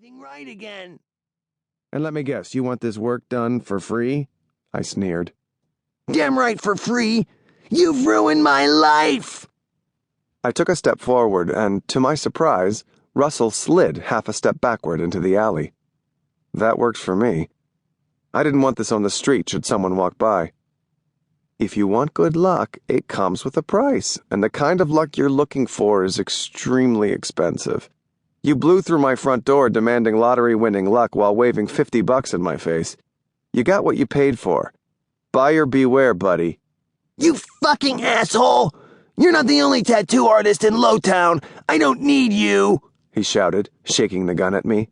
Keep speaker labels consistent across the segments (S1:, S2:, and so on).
S1: everything right again.
S2: And let me guess, you want this work done for free? I sneered.
S1: Damn right for free! You've ruined my life!
S2: I took a step forward, and to my surprise, Russell slid half a step backward into the alley. That works for me. I didn't want this on the street should someone walk by. If you want good luck, it comes with a price, and the kind of luck you're looking for is extremely expensive. You blew through my front door demanding lottery-winning luck while waving $50 in my face. You got what you paid for. Buyer beware, buddy.
S1: You fucking asshole! You're not the only tattoo artist in Lowtown. I don't need you!
S2: He shouted, shaking the gun at me.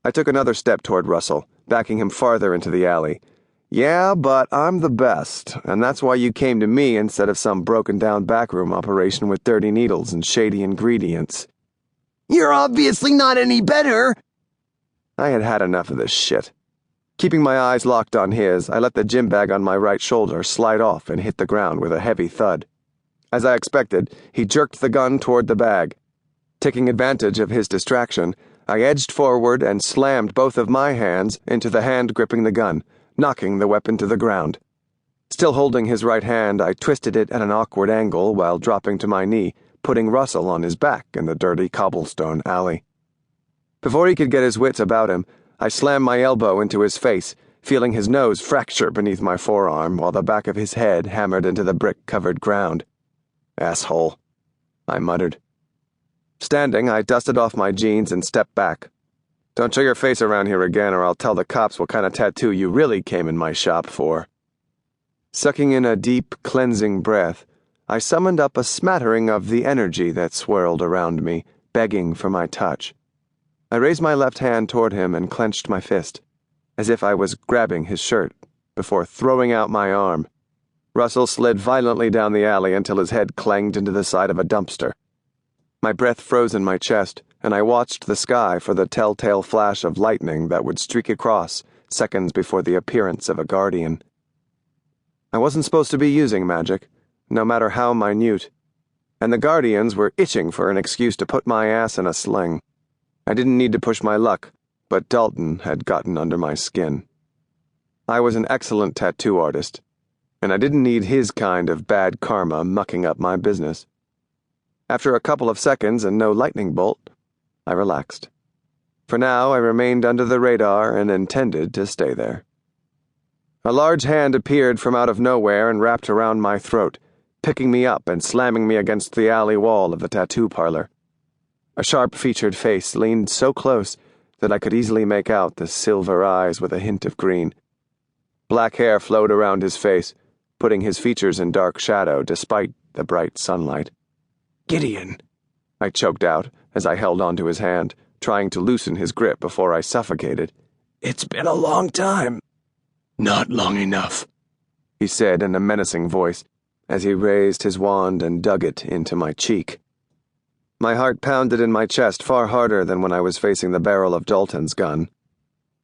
S2: I took another step toward Russell, backing him farther into the alley. Yeah, but I'm the best, and that's why you came to me instead of some broken-down backroom operation with dirty needles and shady ingredients.
S1: You're obviously not any better!
S2: I had had enough of this shit. Keeping my eyes locked on his, I let the gym bag on my right shoulder slide off and hit the ground with a heavy thud. As I expected, he jerked the gun toward the bag. Taking advantage of his distraction, I edged forward and slammed both of my hands into the hand gripping the gun, knocking the weapon to the ground. Still holding his right hand, I twisted it at an awkward angle while dropping to my knee, putting Russell on his back in the dirty cobblestone alley. Before he could get his wits about him, I slammed my elbow into his face, feeling his nose fracture beneath my forearm while the back of his head hammered into the brick-covered ground. Asshole, I muttered. Standing, I dusted off my jeans and stepped back. Don't show your face around here again or I'll tell the cops what kind of tattoo you really came in my shop for. Sucking in a deep, cleansing breath, I summoned up a smattering of the energy that swirled around me, begging for my touch. I raised my left hand toward him and clenched my fist, as if I was grabbing his shirt, before throwing out my arm. Russell slid violently down the alley until his head clanged into the side of a dumpster. My breath froze in my chest, and I watched the sky for the telltale flash of lightning that would streak across seconds before the appearance of a guardian. I wasn't supposed to be using magic, no matter how minute, and the guardians were itching for an excuse to put my ass in a sling. I didn't need to push my luck, but Dalton had gotten under my skin. I was an excellent tattoo artist, and I didn't need his kind of bad karma mucking up my business. After a couple of seconds and no lightning bolt, I relaxed. For now, I remained under the radar and intended to stay there. A large hand appeared from out of nowhere and wrapped around my throat, picking me up and slamming me against the alley wall of the tattoo parlor. A sharp-featured face leaned so close that I could easily make out the silver eyes with a hint of green. Black hair flowed around his face, putting his features in dark shadow despite the bright sunlight. "Gideon," I choked out as I held onto his hand, trying to loosen his grip before I suffocated.
S1: "It's been a long time."
S3: "Not long enough,"
S2: he said in a menacing voice, as he raised his wand and dug it into my cheek. My heart pounded in my chest far harder than when I was facing the barrel of Dalton's gun.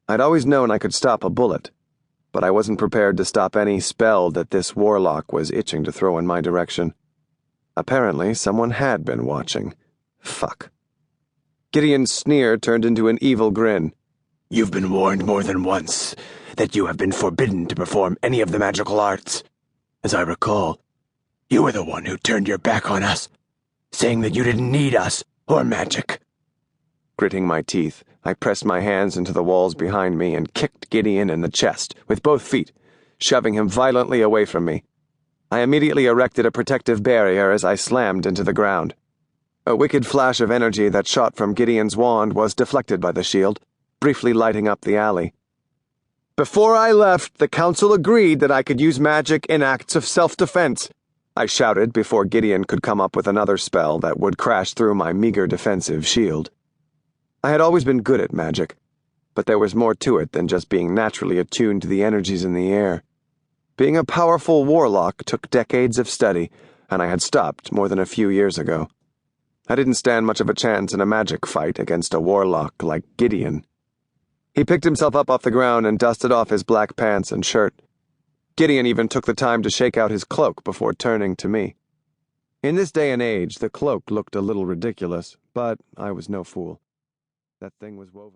S2: I'd always known I could stop a bullet, but I wasn't prepared to stop any spell that this warlock was itching to throw in my direction. Apparently, someone had been watching. Fuck. Gideon's sneer turned into an evil grin.
S3: "You've been warned more than once that you have been forbidden to perform any of the magical arts. As I recall, you were the one who turned your back on us, saying that you didn't need us or magic."
S2: Gritting my teeth, I pressed my hands into the walls behind me and kicked Gideon in the chest with both feet, shoving him violently away from me. I immediately erected a protective barrier as I slammed into the ground. A wicked flash of energy that shot from Gideon's wand was deflected by the shield, briefly lighting up the alley. "Before I left, the council agreed that I could use magic in acts of self-defense," I shouted before Gideon could come up with another spell that would crash through my meager defensive shield. I had always been good at magic, but there was more to it than just being naturally attuned to the energies in the air. Being a powerful warlock took decades of study, and I had stopped more than a few years ago. I didn't stand much of a chance in a magic fight against a warlock like Gideon. He picked himself up off the ground and dusted off his black pants and shirt. Gideon even took the time to shake out his cloak before turning to me. In this day and age, the cloak looked a little ridiculous, but I was no fool. That thing was woven.